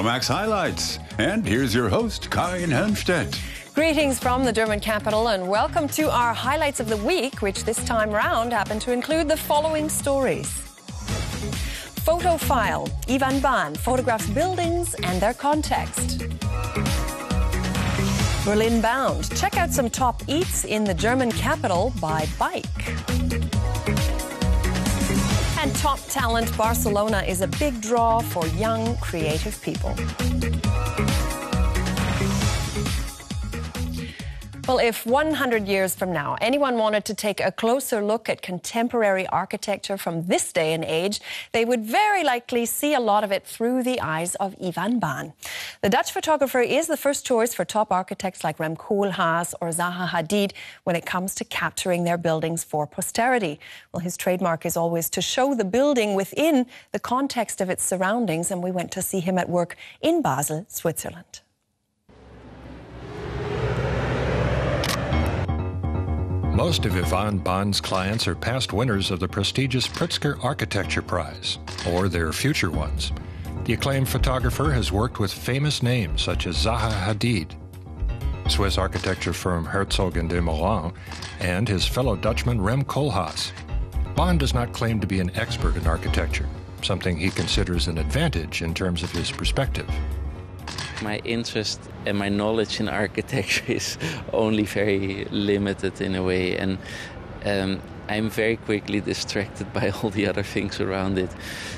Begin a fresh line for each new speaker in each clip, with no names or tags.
Euromaxx highlights. And here's your host, Karin Helmstaedt.
Greetings from the German capital and welcome to our highlights of the week, which this time round happen to include the following stories. Photo file. Iwan Baan photographs buildings and their context. Berlin bound. Check out some top eats in the German capital by bike. And top talent, Barcelona is a big draw for young, creative people. Well, if 100 years from now anyone wanted to take a closer look at contemporary architecture from this day and age, they would very likely see a lot of it through the eyes of Iwan Baan. The Dutch photographer is the first choice for top architects like Kahls or Zaha Hadid when it comes to capturing their buildings for posterity. Well, his trademark is always to show the building within the context of its surroundings, and we went to see him at work in Basel, Switzerland.
Most of Iwan Baan's clients are past winners of the prestigious Pritzker Architecture Prize, or their future ones. The acclaimed photographer has worked with famous names such as Zaha Hadid, Swiss architecture firm Herzog & de Meuron, and his fellow Dutchman Rem Koolhaas. Baan does not claim to be an expert in architecture, something he considers an advantage in terms of his perspective.
My interest and my knowledge in architecture is only very limited in a way, and I'm very quickly distracted by all the other things around it.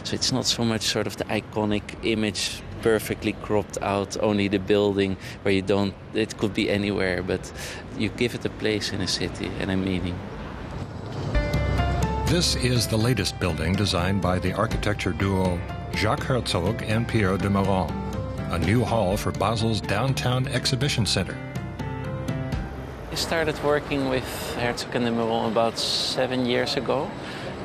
So it's not so much sort of the iconic image perfectly cropped out, only the building where you don't, it could be anywhere, but you give it a place in a city and a meaning.
This is the latest building designed by the architecture duo Jacques Herzog and Pierre de Meuron. A new hall for Basel's downtown exhibition center.
I started working with Herzog and de Meuron about 7 years ago.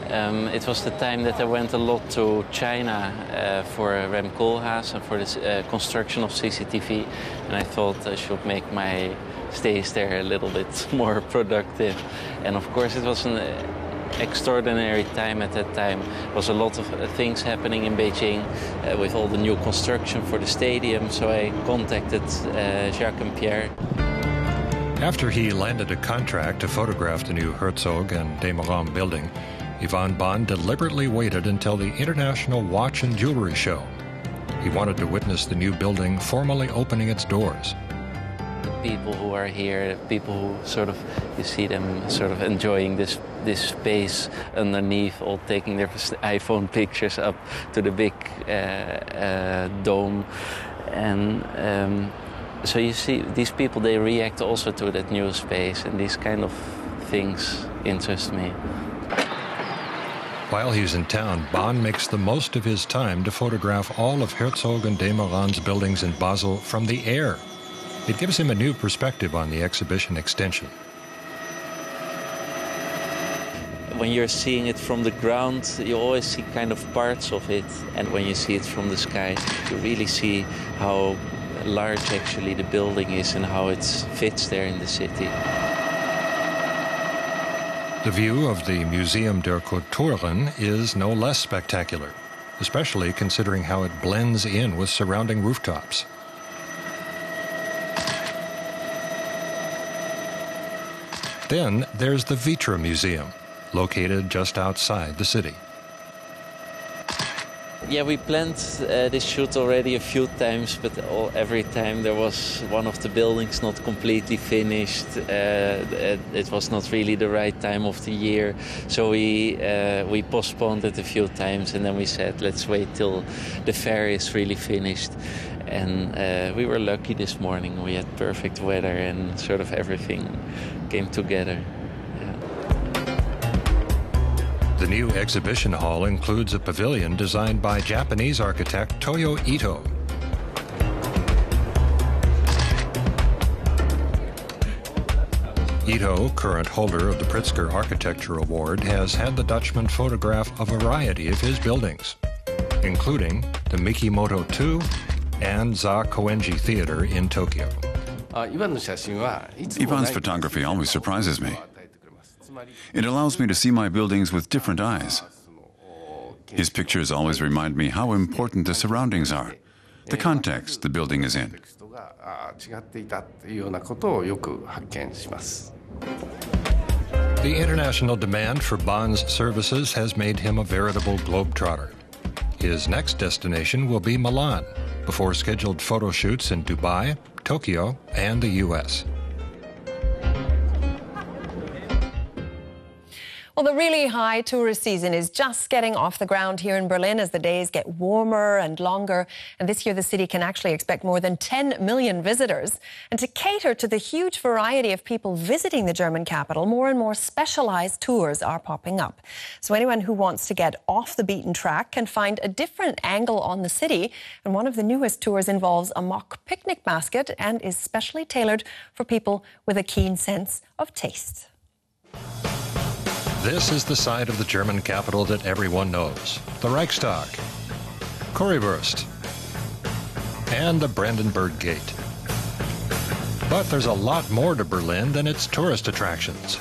It was the time that I went a lot to China for Rem Koolhaas and for the construction of CCTV. And I thought I should make my stays there a little bit more productive. And of course it was an extraordinary time at that time. There was a lot of things happening in Beijing with all the new construction for the stadium, so I contacted Jacques and Pierre.
After he landed a contract to photograph the new Herzog and de Meuron building, Iwan Baan deliberately waited until the International Watch and Jewelry Show. He wanted to witness the new building formally opening its doors.
People who are here, people who sort of, you see them sort of enjoying this space underneath, all taking their iPhone pictures up to the big dome. And so you see these people, they react also to that new space, and these kind of things interest me.
While he's in town, Baan makes the most of his time to photograph all of Herzog and de Meuron's buildings in Basel from the air. It gives him a new perspective on the exhibition extension.
When you're seeing it from the ground, you always see kind of parts of it. And when you see it from the sky, you really see how large actually the building is and how it fits there in the city.
The view of the Museum der Kulturen is no less spectacular, especially considering how it blends in with surrounding rooftops. Then there's the Vitra Museum, located just outside the city.
Yeah, we planned this shoot already a few times, but every time there was one of the buildings not completely finished. It was not really the right time of the year, so we postponed it a few times, and then we said, let's wait till the fair is really finished. And we were lucky this morning. We had perfect weather and sort of everything came together.
The new exhibition hall includes a pavilion designed by Japanese architect Toyo. Ito, current holder of the Pritzker Architecture Award, has had the Dutchman photograph a variety of his buildings, including the Mikimoto 2 and Za Koenji Theater in Tokyo.
Iwan's photography always surprises me. It allows me to see my buildings with different eyes. His pictures always remind me how important the surroundings are. the context the building is in.
The international demand for Baan's services has made him a veritable globetrotter. His next destination will be Milan, before scheduled photo shoots in Dubai, Tokyo, and the U.S.
Well, the really high tourist season is just getting off the ground here in Berlin as the days get warmer and longer. And this year, the city can actually expect more than 10 million visitors. And to cater to the huge variety of people visiting the German capital, more and more specialized tours are popping up. So anyone who wants to get off the beaten track can find a different angle on the city. And one of the newest tours involves a mock picnic basket and is specially tailored for people with a keen sense of taste.
This is the side of the German capital that everyone knows. The Reichstag, Currywurst, and the Brandenburg Gate. But there's a lot more to Berlin than its tourist attractions.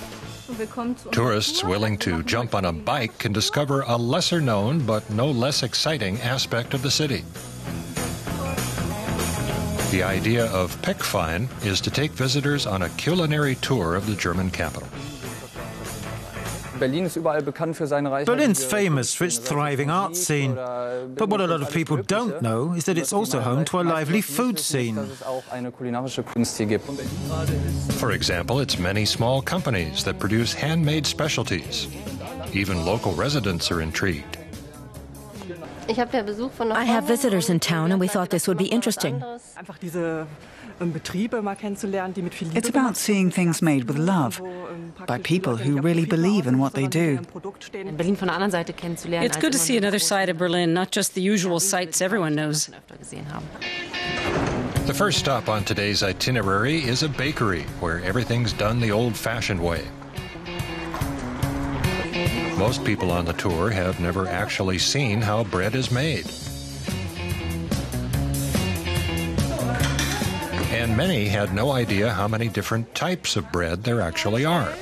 Tourists willing to jump on a bike can discover a lesser-known but no less exciting aspect of the city. The idea of Pickfein is to take visitors on a culinary tour of the German capital.
Berlin's famous for its thriving art scene, but what a lot of people don't know is that it's also home to a lively food scene.
For example, it's many small companies that produce handmade specialties. Even local residents are intrigued.
I have visitors in town and we thought this would be interesting.
It's about seeing things made with love, by people who really believe in what they do.
It's good to see another side of Berlin, not just the usual sights everyone knows.
The first stop on today's itinerary is a bakery, where everything's done the old-fashioned way. Most people on the tour have never actually seen how bread is made. And many had no idea how many different types of bread there actually are.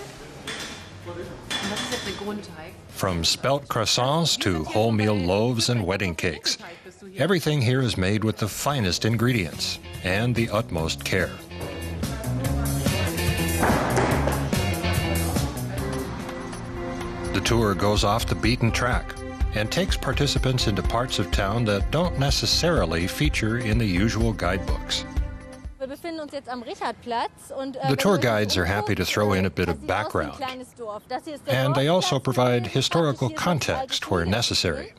From spelt croissants to wholemeal loaves and wedding cakes, everything here is made with the finest ingredients and the utmost care. The tour goes off the beaten track and takes participants into parts of town that don't necessarily feature in the usual guidebooks. The tour guides are happy to throw in a bit of background, and they also provide historical context where necessary.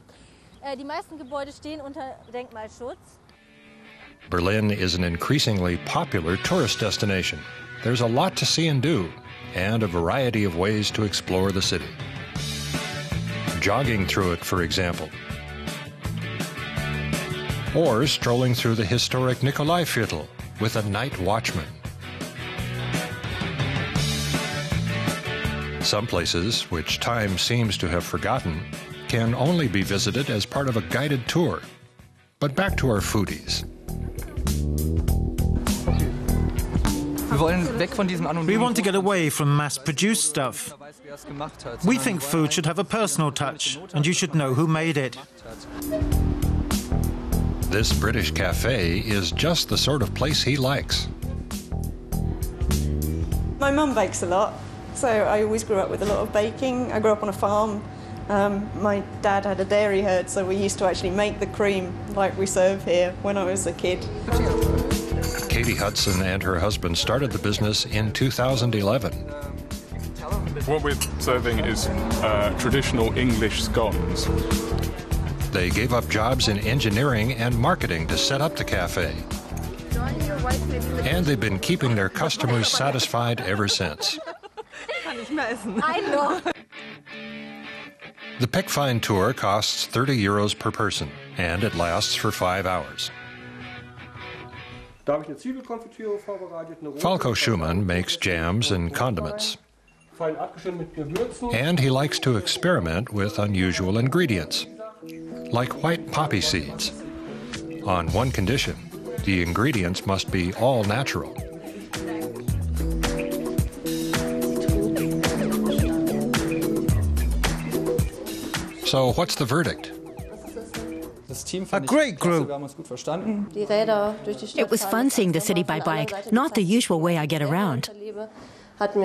Berlin is an increasingly popular tourist destination. There's a lot to see and do, and a variety of ways to explore the city. Jogging through it, for example, or strolling through the historic Nikolaiviertel with a night watchman. Some places, which time seems to have forgotten, can only be visited as part of a guided tour. But back to our foodies.
We want to get away from mass-produced stuff. We think food should have a personal touch, and you should know who made it.
This British cafe is just the sort of place he likes.
My mum bakes a lot, so I always grew up with a lot of baking. I grew up on a farm. My dad had a dairy herd, so we used to actually make the cream like we serve here when I was a kid.
Katie Hudson and her husband started the business in 2011.
What we're serving is traditional English scones.
They gave up jobs in engineering and marketing to set up the cafe. And they've been keeping their customers satisfied ever since.
I know.
The Pickfein tour costs €30 per person, and it lasts for 5 hours. Falco Schumann makes jams and condiments. And he likes to experiment with unusual ingredients, like white poppy seeds. On one condition, the ingredients must be all natural. So what's the verdict?
A great group.
It was fun seeing the city by bike, not the usual way I get around.
It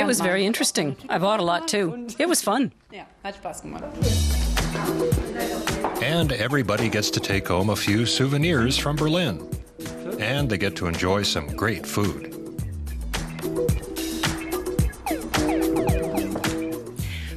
was very interesting. I bought a lot too. It was fun.
And everybody gets to take home a few souvenirs from Berlin. And they get to enjoy some great food.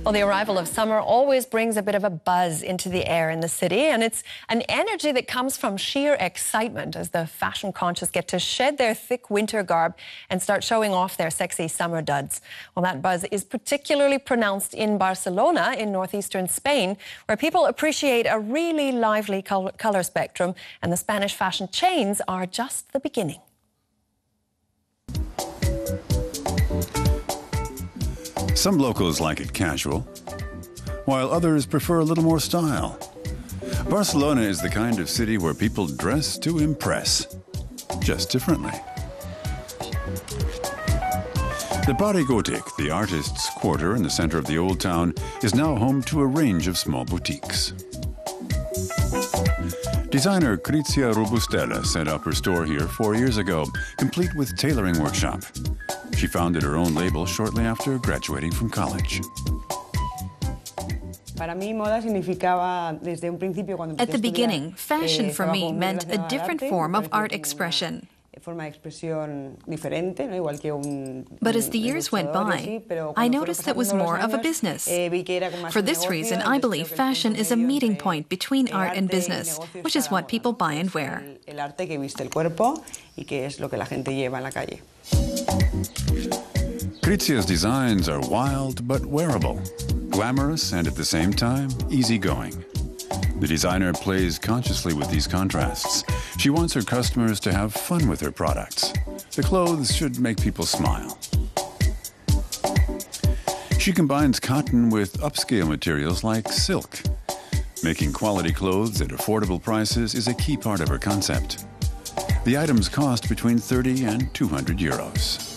Well, the arrival of summer always brings a bit of a buzz into the air in the city, and it's an energy that comes from sheer excitement as the fashion-conscious get to shed their thick winter garb and start showing off their sexy summer duds. Well, that buzz is particularly pronounced in Barcelona in northeastern Spain, where people appreciate a really lively color spectrum, and the Spanish fashion chains are just the beginning.
Some locals like it casual, while others prefer a little more style. Barcelona is the kind of city where people dress to impress, just differently. The Bullerdieck, the artists' quarter in the center of the old town, is now home to a range of small boutiques. Designer Krizia Robustella set up her store here 4 years ago, complete with tailoring workshop. She founded her own label shortly after graduating from college.
At the beginning, fashion for me meant a different form of art expression. But as the years went by, I noticed it was more of a business. For this reason, I believe fashion is a meeting point between art and business, which is what people buy and wear.
Krizia's designs are wild but wearable, glamorous and at the same time easygoing. The designer plays consciously with these contrasts. She wants her customers to have fun with her products. The clothes should make people smile. She combines cotton with upscale materials like silk. Making quality clothes at affordable prices is a key part of her concept. The items cost between 30 and 200 euros.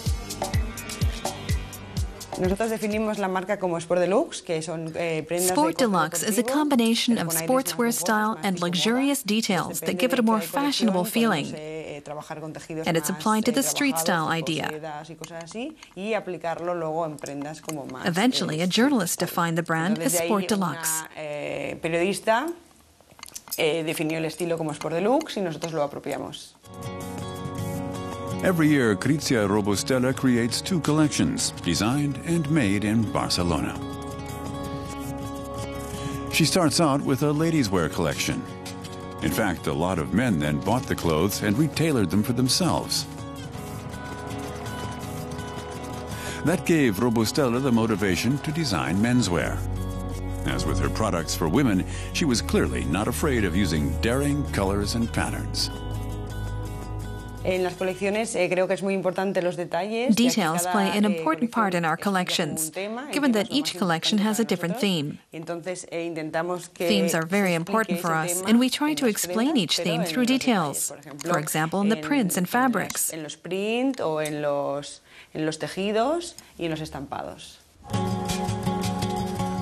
Sport Deluxe is a combination of sportswear style and luxurious details that give it a more fashionable feeling. And it's applied to the street style idea. Eventually, a journalist defined the brand as Sport Deluxe.
Every year, Krizia Robustella creates 2 collections, designed and made in Barcelona. She starts out with a ladies' wear collection. In fact, a lot of men then bought the clothes and retailored them for themselves. That gave Robustella the motivation to design menswear. As with her products for women, she was clearly not afraid of using daring colors and patterns.
Details play an important part in our collections, given that each collection has a different theme. Themes are very important for us, and we try to explain each theme through details. For example, in the prints and fabrics.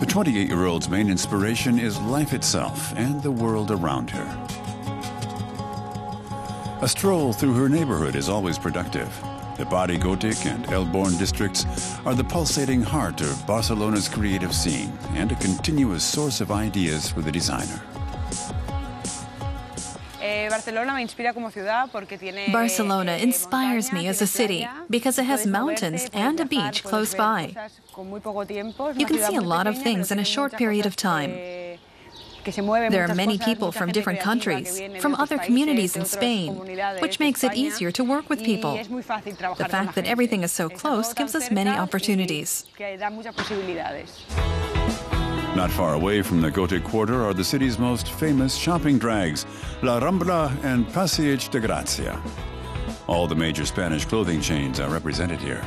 The 28-year-old's main inspiration is life itself and the world around her. A stroll through her neighborhood is always productive. The Bullerdieck and Elborn districts are the pulsating heart of Barcelona's creative scene and a continuous source of ideas for the designer.
Barcelona inspires me as a city because it has mountains and a beach close by. You can see a lot of things in a short period of time. There are many people from different countries, from other communities in Spain, which makes it easier to work with people. The fact that everything is so close gives us many opportunities.
Not far away from the Gothic quarter are the city's most famous shopping drags, La Rambla and Passeig de Gracia. All the major Spanish clothing chains are represented here.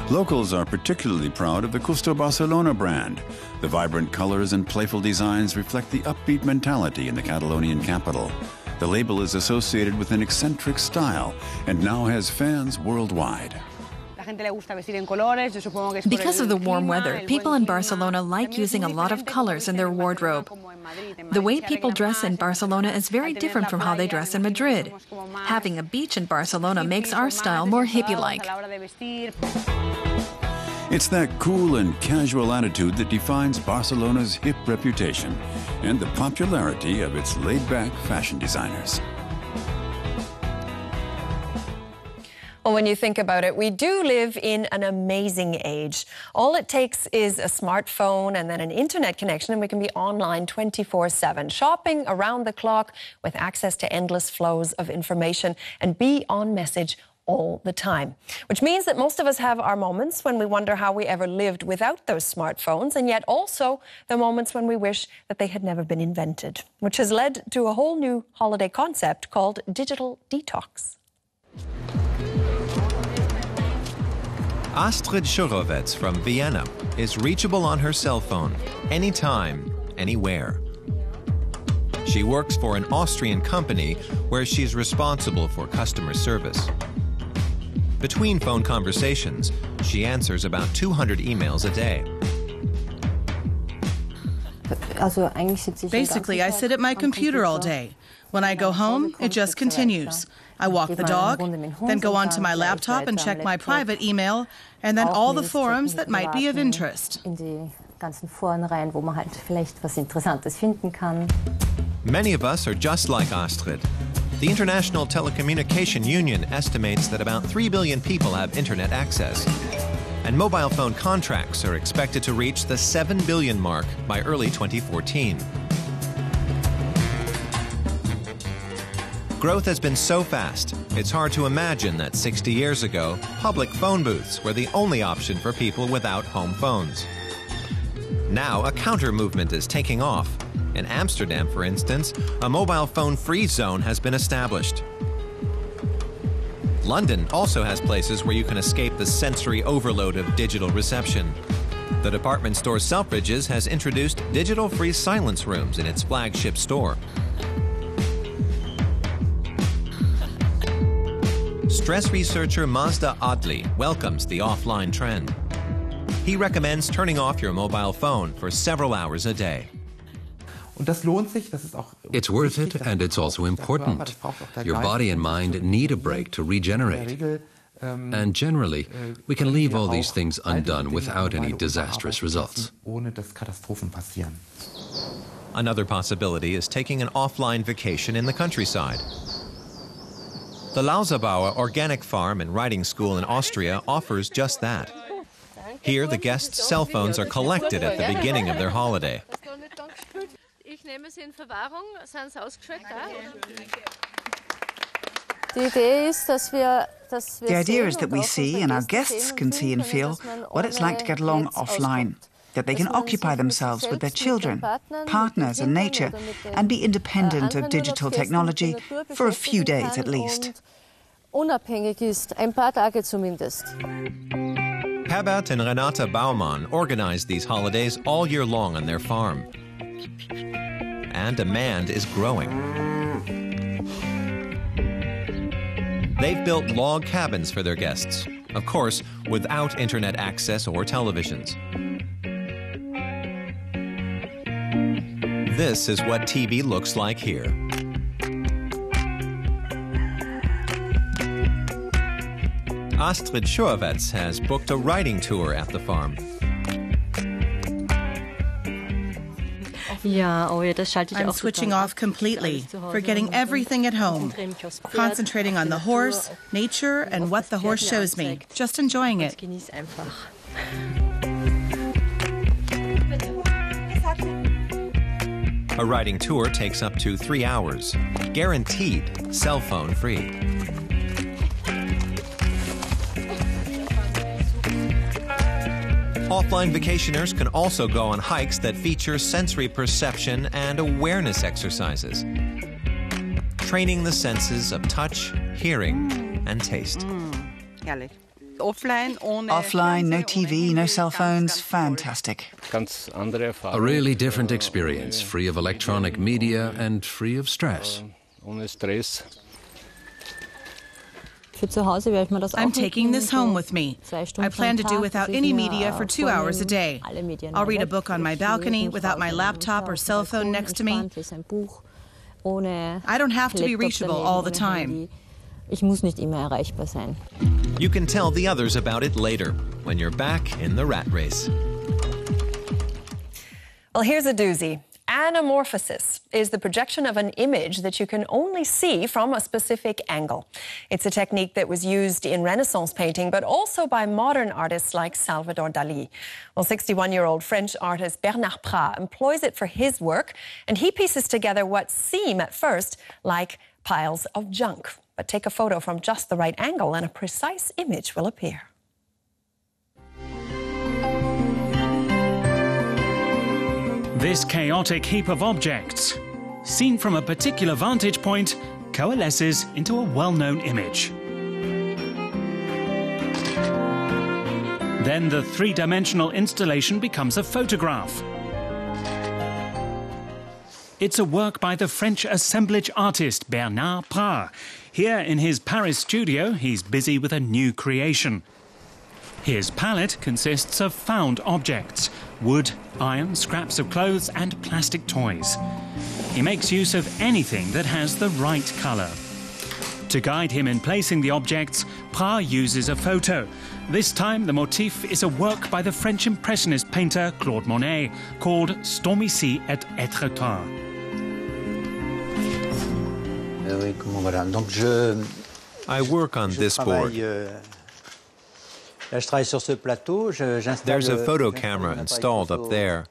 Locals are particularly proud of the Custo Barcelona brand. The vibrant colors and playful designs reflect the upbeat mentality in the Catalonian capital. The label is associated with an eccentric style and now has fans worldwide.
Because of the warm weather, people in Barcelona like using a lot of colors in their wardrobe. The way people dress in Barcelona is very different from how they dress in Madrid. Having a beach in Barcelona makes our style more hippie-like.
It's that cool and casual attitude that defines Barcelona's hip reputation and the popularity of its laid-back fashion designers.
Well, when you think about it, we do live in an amazing age. All it takes is a smartphone and then an internet connection, and we can be online 24/7, shopping around the clock with access to endless flows of information and be on message all the time. Which means that most of us have our moments when we wonder how we ever lived without those smartphones, and yet also the moments when we wish that they had never been invented, which has led to a whole new holiday concept called digital detox.
Astrid Schurowetz from Vienna is reachable on her cell phone, anytime, anywhere. She works for an Austrian company where she's responsible for customer service. Between phone conversations, she answers about 200 emails a day.
Basically, I sit at my computer all day. When I go home, it just continues. I walk the dog, then go onto my laptop and check my private email, and then all the forums that might be of interest.
Many of us are just like Astrid. The International Telecommunication Union estimates that about 3 billion people have internet access. And mobile phone contracts are expected to reach the 7 billion mark by early 2014. Growth has been so fast, it's hard to imagine that 60 years ago, public phone booths were the only option for people without home phones. Now, a counter-movement is taking off. In Amsterdam, for instance, a mobile phone-free zone has been established. London also has places where you can escape the sensory overload of digital reception. The department store Selfridges has introduced digital-free silence rooms in its flagship store. Stress researcher Mazda Adli welcomes the offline trend. He recommends turning off your mobile phone for several hours a day.
It's worth it, and it's also important. Your body and mind need a break to regenerate. And generally, we can leave all these things undone without any disastrous results.
Another possibility is taking an offline vacation in the countryside. The Lausabauer Organic Farm and Riding School in Austria offers just that. Here, the guests' cell phones are collected at the beginning of their holiday.
The idea is that we see, and our guests can see and feel, what it's like to get along offline. That they can occupy themselves with their children, partners and nature, and be independent of digital technology for a few days at least.
Herbert and Renate Baumann organize these holidays all year long on their farm. And demand is growing. They've built log cabins for their guests, of course, without internet access or televisions. This is what TV looks like here. Astrid Schurowetz has booked a riding tour at the farm.
I'm switching off completely, forgetting everything at home, concentrating on the horse, nature, and what the horse shows me, just enjoying it.
A riding tour takes up to 3 hours, guaranteed cell phone free. Offline vacationers can also go on hikes that feature sensory perception and awareness exercises, training the senses of touch, hearing, and taste.
Offline, no TV, no cell phones, fantastic.
A really different experience, free of electronic media and free of stress.
I'm taking this home with me. I plan to do without any media for 2 hours a day. I'll read a book on my balcony without my laptop or cell phone next to me. I don't have to be reachable all the time.
You can tell the others about it later, when you're back in the rat race.
Well, here's a doozy. Anamorphosis is the projection of an image that you can only see from a specific angle. It's a technique that was used in Renaissance painting, but also by modern artists like Salvador Dali. Well, 61-year-old French artist Bernard Pras employs it for his work, and he pieces together what seem at first like piles of junk. But take a photo from just the right angle and a precise image will appear.
This chaotic heap of objects, seen from a particular vantage point, coalesces into a well-known image. Then the three-dimensional installation becomes a photograph. It's a work by the French assemblage artist Bernard Pras. Here in his Paris studio, he's busy with a new creation. His palette consists of found objects: wood, iron, scraps of clothes and plastic toys. He makes use of anything that has the right colour. To guide him in placing the objects, Pras uses a photo. This time the motif is a work by the French Impressionist painter Claude Monet called Stormy et Étretat.
I work on this board. There's a photo camera installed up there.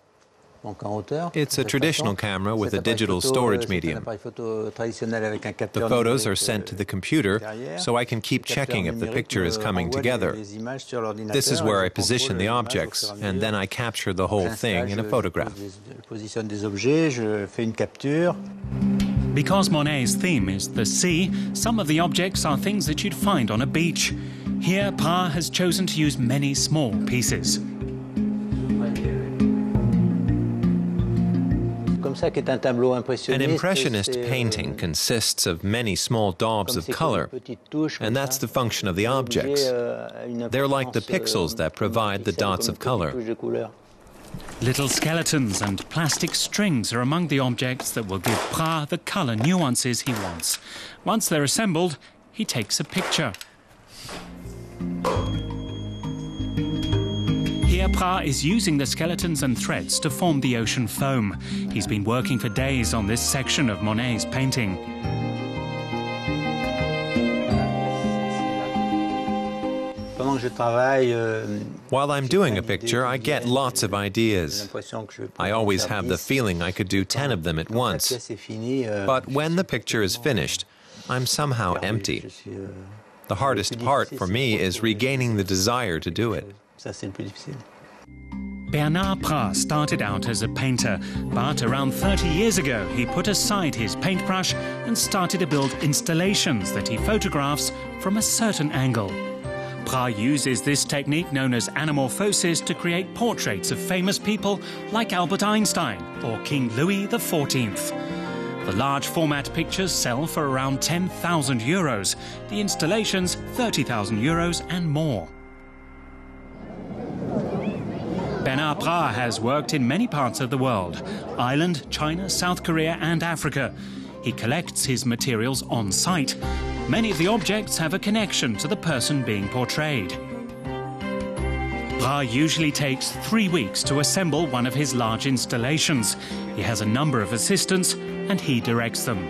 It's a traditional camera with a digital storage medium. The photos are sent to the computer, so I can keep checking if the picture is coming together. This is where I position the objects, and then I capture the whole thing in a photograph.
Because Monet's theme is the sea, some of the objects are things that you'd find on a beach. Here, Pras has chosen to use many small pieces.
An Impressionist painting consists of many small daubs of color, and that's the function of the objects. They're like the pixels that provide the dots of color.
Little skeletons and plastic strings are among the objects that will give Pras the color nuances he wants. Once they're assembled, he takes a picture. Here, Pras is using the skeletons and threads to form the ocean foam. He's been working for days on this section of Monet's painting.
While I'm doing a picture, I get lots of ideas. I always have the feeling I could do 10 of them at once. But when the picture is finished, I'm somehow empty. The hardest part for me is regaining the desire to do it.
Bernard Pras started out as a painter, but around 30 years ago he put aside his paintbrush and started to build installations that he photographs from a certain angle. Pras uses this technique known as anamorphosis to create portraits of famous people like Albert Einstein or King Louis XIV. The large format pictures sell for around €10,000, the installations €30,000 and more. Bernard Pras has worked in many parts of the world: Ireland, China, South Korea and Africa. He collects his materials on site. Many of the objects have a connection to the person being portrayed. Pras usually takes 3 weeks to assemble one of his large installations. He has a number of assistants and he directs them.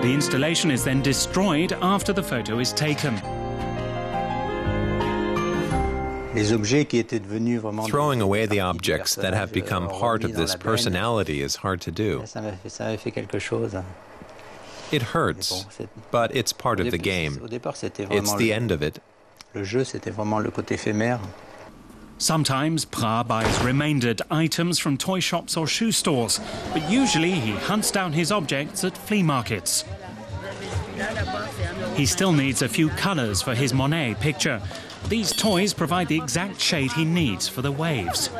The installation is then destroyed after the photo is taken.
Throwing away the objects that have become part of this personality is hard to do. It hurts, but it's part of the game. It's the end of it.
Sometimes Pras buys remaindered items from toy shops or shoe stores, but usually he hunts down his objects at flea markets. He still needs a few colours for his Monet picture. These toys provide the exact shade he needs for the waves.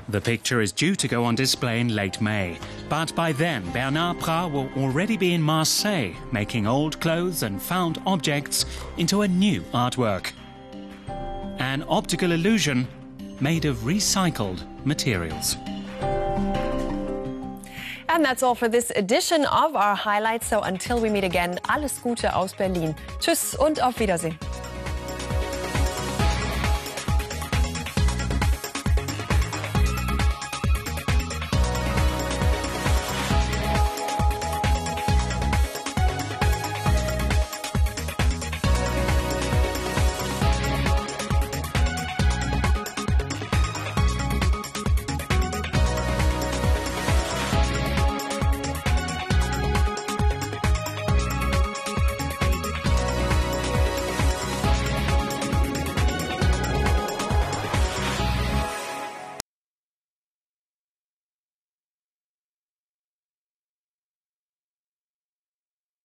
The picture is due to go on display in late May, but by then Bernard Pras will already be in Marseille, making old clothes and found objects into a new artwork. An optical illusion made of recycled materials.
And that's all for this edition of our highlights. So until we meet again, alles Gute aus Berlin. Tschüss und auf Wiedersehen.